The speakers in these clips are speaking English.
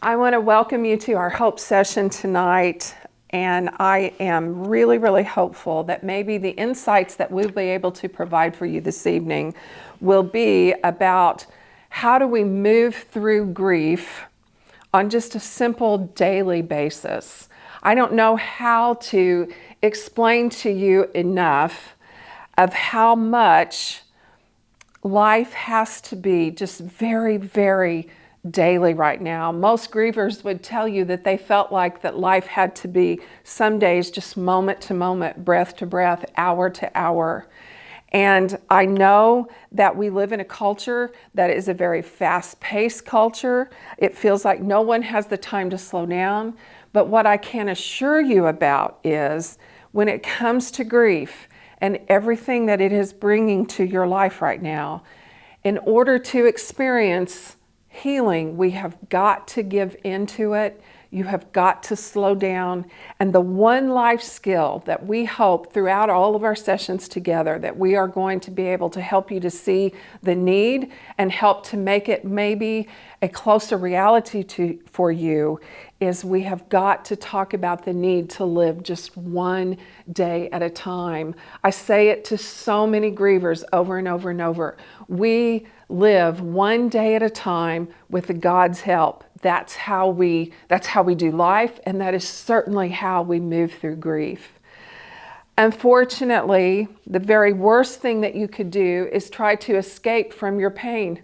I want to welcome you to our Hope session tonight, and I am really, really hopeful that maybe the insights that we'll be able to provide for you this evening will be about how do we move through grief on just a simple daily basis. I don't know how to explain to you enough of how much life has to be just very, very daily right now. Most grievers would tell you that they felt like that life had to be some days just moment to moment, breath to breath, hour to hour. And I know that we live in a culture that is a very fast-paced culture. It feels like no one has the time to slow down. But what I can assure you about is when it comes to grief and everything that it is bringing to your life right now, in order to experience healing, we have got to give into it. You have got to slow down. And the one life skill that we hope throughout all of our sessions together that we are going to be able to help you to see the need and help to make it maybe a closer reality for you is we have got to talk about the need to live just one day at a time. I say it to so many grievers over and over and over. We live one day at a time with God's help. That's how we do life, and that is certainly how we move through grief. Unfortunately, the very worst thing that you could do is try to escape from your pain.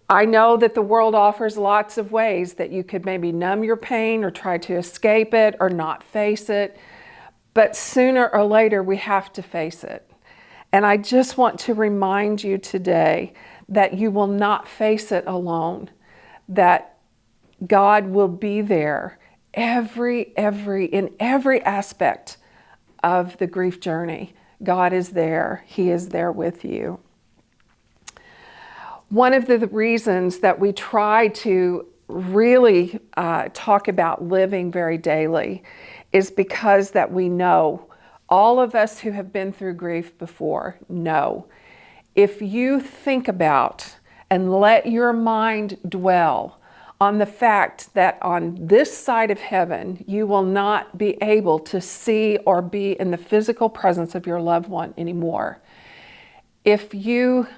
I know that the world offers lots of ways that you could maybe numb your pain or try to escape it or not face it, but sooner or later we have to face it. And I just want to remind you today that you will not face it alone, that God will be there in every aspect of the grief journey. God is there. He is there with you. One of the reasons that we try to really talk about living very daily is because that we know, all of us who have been through grief before know, if you think about and let your mind dwell on the fact that on this side of heaven, you will not be able to see or be in the physical presence of your loved one anymore. If you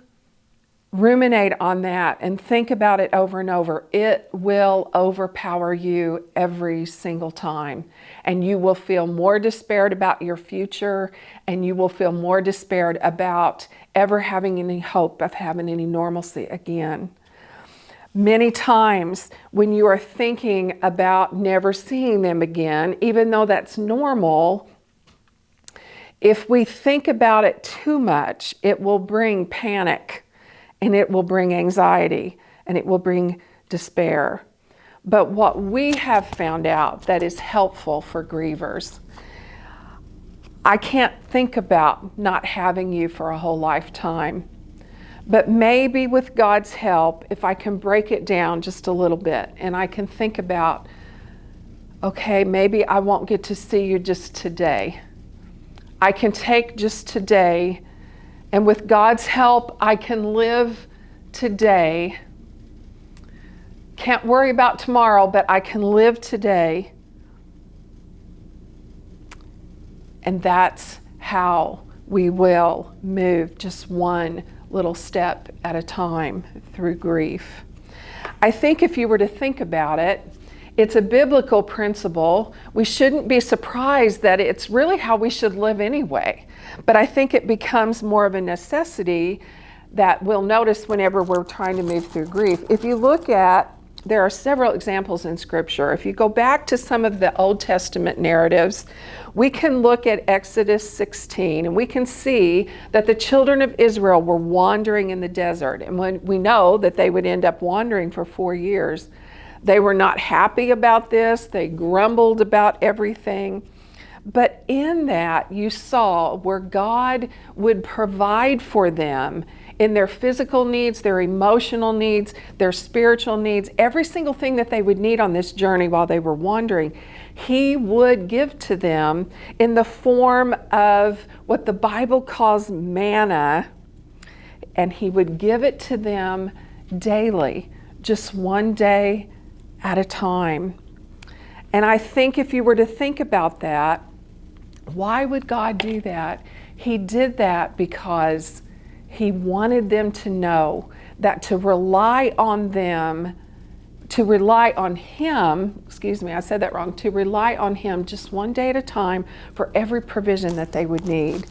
ruminate on that and think about it over and over, it will overpower you every single time. And you will feel more despaired about your future, and you will feel more despaired about ever having any hope of having any normalcy again. Many times when you are thinking about never seeing them again, even though that's normal, if we think about it too much, it will bring panic. And it will bring anxiety, and it will bring despair. But what we have found out that is helpful for grievers, I can't think about not having you for a whole lifetime. But maybe with God's help, if I can break it down just a little bit, and I can think about, okay, maybe I won't get to see you just today. I can take just today, and with God's help, I can live today. Can't worry about tomorrow, but I can live today. And that's how we will move just one little step at a time through grief. I think if you were to think about it, it's a biblical principle. We shouldn't be surprised that it's really how we should live anyway. But I think it becomes more of a necessity that we'll notice whenever we're trying to move through grief. If you look at, there are several examples in Scripture. If you go back to some of the Old Testament narratives, we can look at Exodus 16, and we can see that the children of Israel were wandering in the desert. And when we know that they would end up wandering for 4 years, they were not happy about this. They grumbled about everything. But in that, you saw where God would provide for them in their physical needs, their emotional needs, their spiritual needs, every single thing that they would need on this journey while they were wandering. He would give to them in the form of what the Bible calls manna, and He would give it to them daily, just one day at a time. And I think if you were to think about that, why would God do that? He did that because he wanted them to know that to rely on him, to rely on him just one day at a time for every provision that they would need.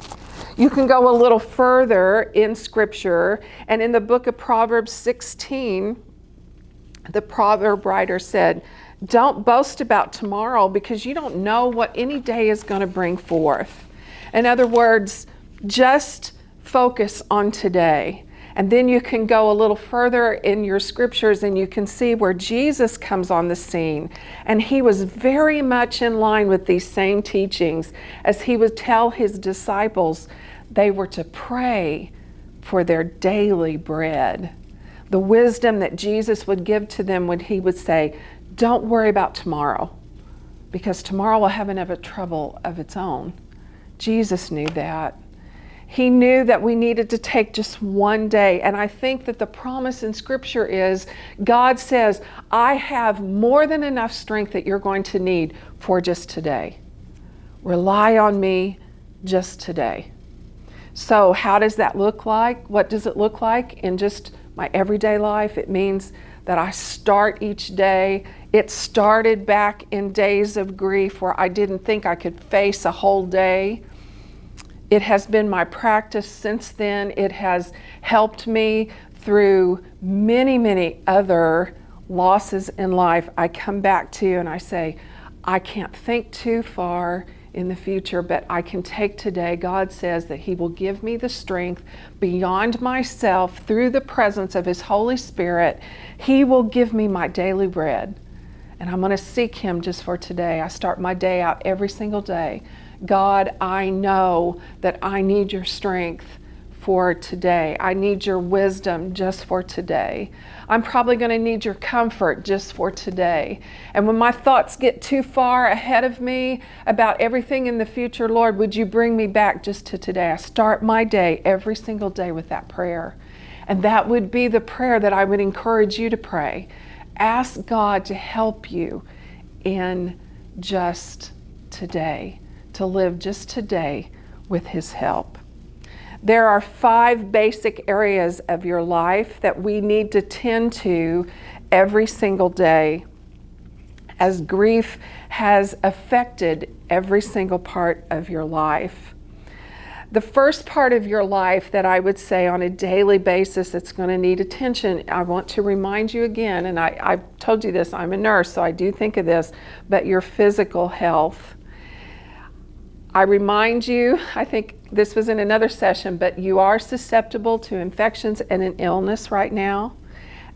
You can go a little further in Scripture, and in the book of Proverbs 16, the proverb writer said, "Don't boast about tomorrow because you don't know what any day is going to bring forth." In other words, just focus on today. And then you can go a little further in your scriptures and you can see where Jesus comes on the scene. And he was very much in line with these same teachings as he would tell his disciples they were to pray for their daily bread. The wisdom that Jesus would give to them when he would say, don't worry about tomorrow, because tomorrow will have enough trouble of its own. Jesus knew that. He knew that we needed to take just one day. And I think that the promise in Scripture is, God says, I have more than enough strength that you're going to need for just today. Rely on me just today. So how does that look like? What does it look like in just my everyday life? It means that I start each day. It started back in days of grief where I didn't think I could face a whole day. It has been my practice since then. It has helped me through many, many other losses in life. I come back to and I say, I can't think too far in the future, but I can take today. God says that he will give me the strength beyond myself through the presence of his Holy Spirit. He will give me my daily bread. And I'm going to seek him just for today. I start my day out every single day. God, I know that I need your strength for today. I need your wisdom just for today. I'm probably going to need your comfort just for today. And when my thoughts get too far ahead of me about everything in the future, Lord, would you bring me back just to today? I start my day every single day with that prayer. And that would be the prayer that I would encourage you to pray. Ask God to help you in just today, to live just today with his help. There are 5 basic areas of your life that we need to tend to every single day, as grief has affected every single part of your life. The first part of your life that I would say on a daily basis that's going to need attention, I want to remind you again, and I've told you this, I'm a nurse, so I do think of this, but your physical health. I remind you, I think this was in another session, but you are susceptible to infections and an illness right now.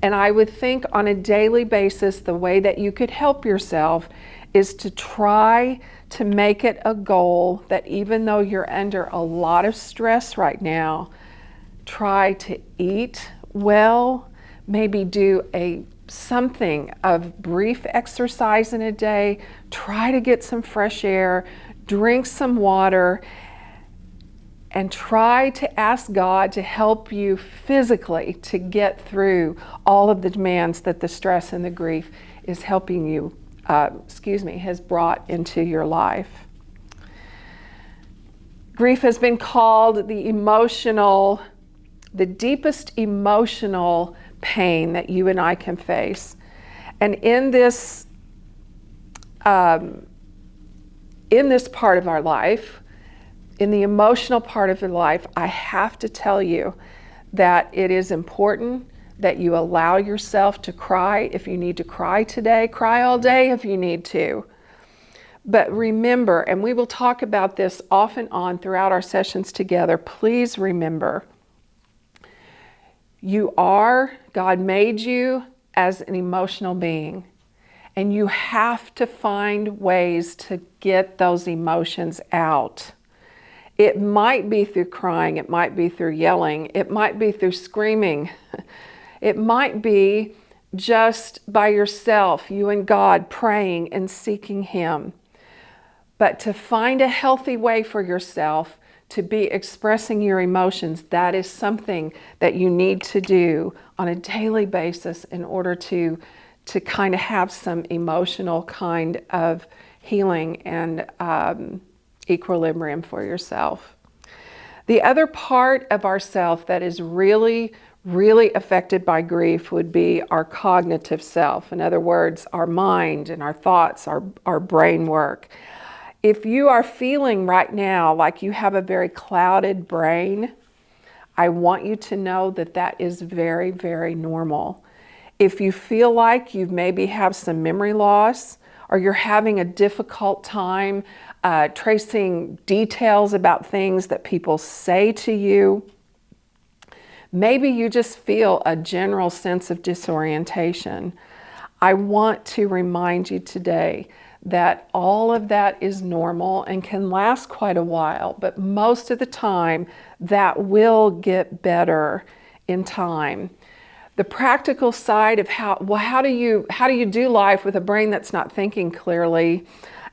And I would think on a daily basis, the way that you could help yourself is to try to make it a goal that even though you're under a lot of stress right now, try to eat well, maybe do something of brief exercise in a day, try to get some fresh air, drink some water, and try to ask God to help you physically to get through all of the demands that the stress and the grief is helping you, has brought into your life. Grief has been called the deepest emotional pain that you and I can face. And in this part of our life, in the emotional part of your life, I have to tell you that it is important that you allow yourself to cry. If you need to cry today, cry all day if you need to. But remember, and we will talk about this off and on throughout our sessions together, please remember, God made you as an emotional being. And you have to find ways to get those emotions out. It might be through crying, it might be through yelling, it might be through screaming. It might be just by yourself, you and God praying and seeking him. But to find a healthy way for yourself to be expressing your emotions, that is something that you need to do on a daily basis in order to to kind of have some emotional kind of healing and equilibrium for yourself. The other part of ourself that is really, really affected by grief would be our cognitive self. In other words, our mind and our thoughts, our brain work. If you are feeling right now like you have a very clouded brain, I want you to know that that is very, very normal. If you feel like you maybe have some memory loss, or you're having a difficult time tracing details about things that people say to you, maybe you just feel a general sense of disorientation. I want to remind you today that all of that is normal and can last quite a while, but most of the time that will get better in time. The practical side of how do you do life with a brain that's not thinking clearly?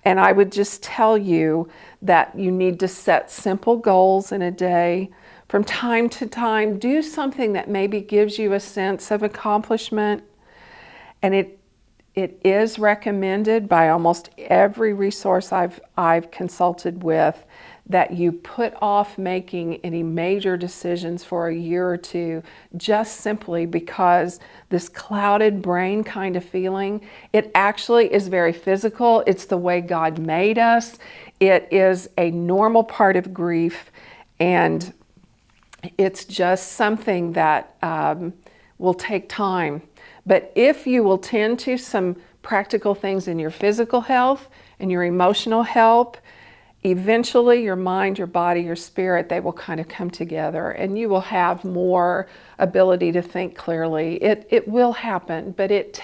And I would just tell you that you need to set simple goals in a day. From time to time, do something that maybe gives you a sense of accomplishment. And it is recommended by almost every resource I've consulted with that you put off making any major decisions for a year or two, just simply because this clouded brain kind of feeling, it actually is very physical. It's the way God made us. It is a normal part of grief, and it's just something that will take time. But if you will tend to some practical things in your physical health and your emotional health, eventually your mind, your body, your spirit, they will kind of come together and you will have more ability to think clearly. It will happen, but it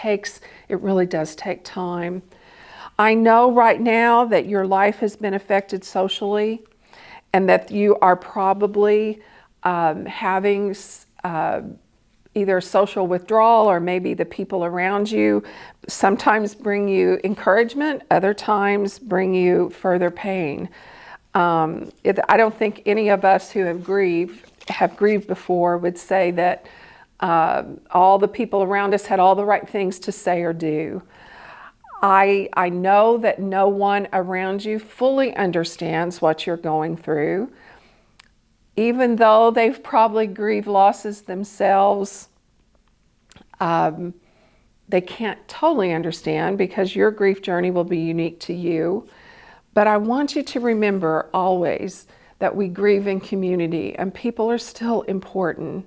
really does take time. I know right now that your life has been affected socially and that you are probably having either social withdrawal, or maybe the people around you sometimes bring you encouragement, other times bring you further pain. I don't think any of us who have grieved before would say that all the people around us had all the right things to say or do. I know that no one around you fully understands what you're going through. Even though they've probably grieved losses themselves, they can't totally understand because your grief journey will be unique to you. But I want you to remember always that we grieve in community and people are still important.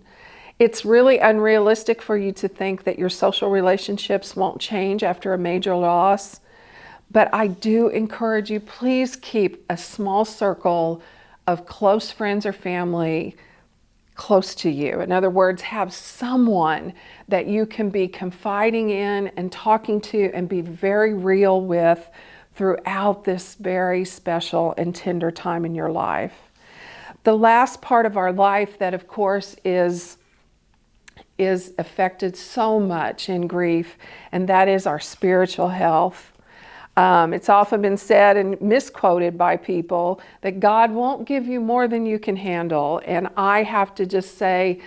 It's really unrealistic for you to think that your social relationships won't change after a major loss. But I do encourage you, please keep a small circle of close friends or family close to you. In other words, have someone that you can be confiding in and talking to and be very real with throughout this very special and tender time in your life. The last part of our life that, of course, is affected so much in grief, and that is our spiritual health. It's often been said and misquoted by people that God won't give you more than you can handle. And I have to just say,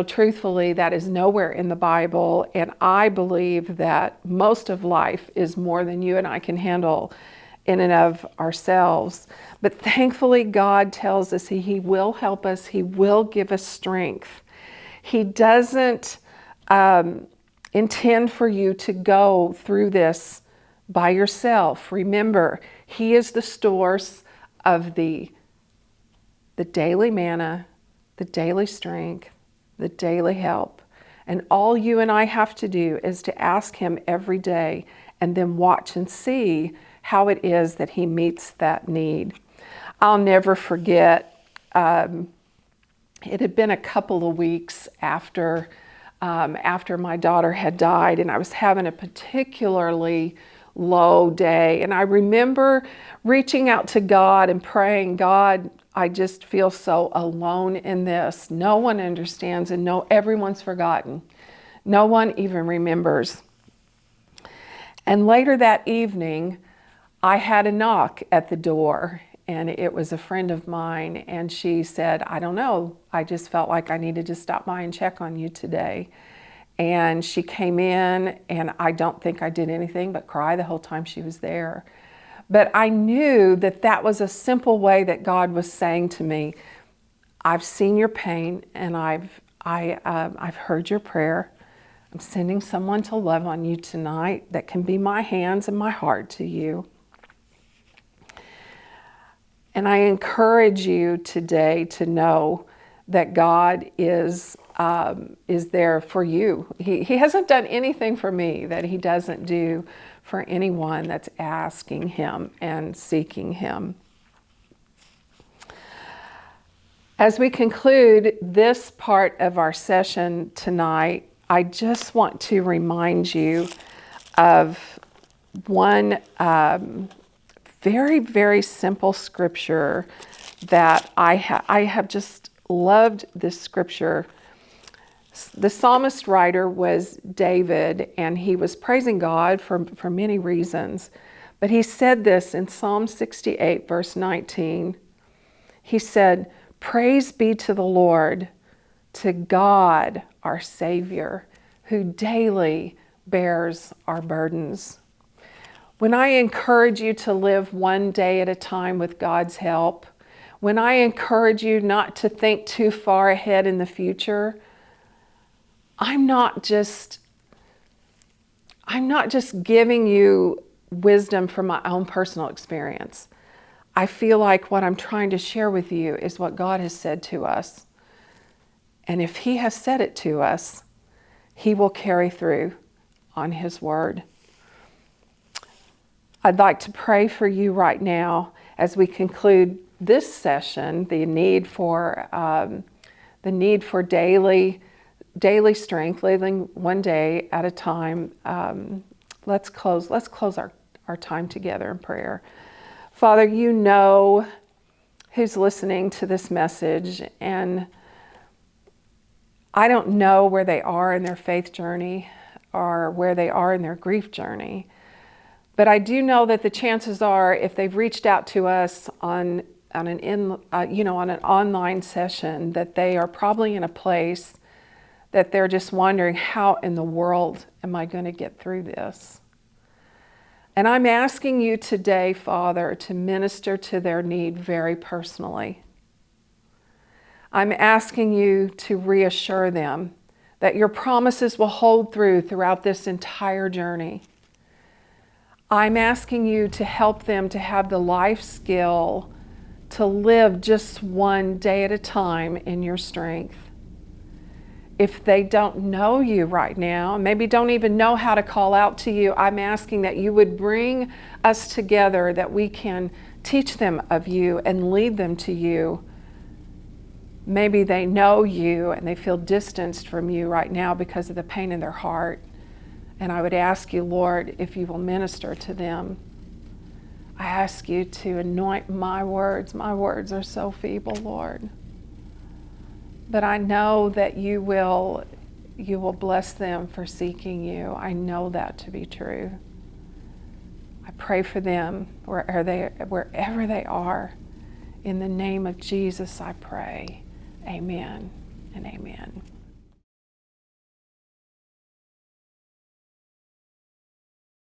truthfully, that is nowhere in the Bible. And I believe that most of life is more than you and I can handle in and of ourselves. But thankfully, God tells us He will help us. He will give us strength. He doesn't intend for you to go through this by yourself. Remember, He is the source of the daily manna, the daily strength, the daily help. And all you and I have to do is to ask Him every day and then watch and see how it is that He meets that need. I'll never forget, it had been a couple of weeks after my daughter had died, and I was having a particularly low day. And I remember reaching out to God and praying, God, I just feel so alone in this. No one understands, and everyone's forgotten. No one even remembers. And later that evening, I had a knock at the door, and it was a friend of mine, and she said, I don't know, I just felt like I needed to stop by and check on you today. And she came in, and I don't think I did anything but cry the whole time she was there. But I knew that that was a simple way that God was saying to me, I've seen your pain, and I've heard your prayer. I'm sending someone to love on you tonight that can be my hands and my heart to you. And I encourage you today to know that God is there for you. He hasn't done anything for me that he doesn't do for anyone that's asking him and seeking him. As we conclude this part of our session tonight, I just want to remind you of one very, very simple scripture that I have just loved this scripture. The psalmist writer was David, and he was praising God for many reasons. But he said this in Psalm 68, verse 19. He said, "Praise be to the Lord, to God our Savior, who daily bears our burdens." When I encourage you to live one day at a time with God's help, when I encourage you not to think too far ahead in the future, I'm not just giving you wisdom from my own personal experience. I feel like what I'm trying to share with you is what God has said to us. And if he has said it to us, he will carry through on his word. I'd like to pray for you right now as we conclude this session, the need for daily strength, living one day at a time. Let's close our time together in prayer. Father, you know who's listening to this message, and I don't know where they are in their faith journey or where they are in their grief journey. But I do know that the chances are, if they've reached out to us on an online session, that they are probably in a place that they're just wondering, how in the world am I going to get through this? And I'm asking you today, Father, to minister to their need very personally. I'm asking you to reassure them that your promises will hold throughout this entire journey. I'm asking you to help them to have the life skill to live just one day at a time in your strength. If they don't know you right now, maybe don't even know how to call out to you, I'm asking that you would bring us together, that we can teach them of you and lead them to you. Maybe they know you and they feel distanced from you right now because of the pain in their heart. And I would ask you, Lord, if you will minister to them. I ask you to anoint my words. My words are so feeble, Lord. But I know that you will bless them for seeking you. I know that to be true. I pray for them wherever they are. In the name of Jesus, I pray. Amen and amen.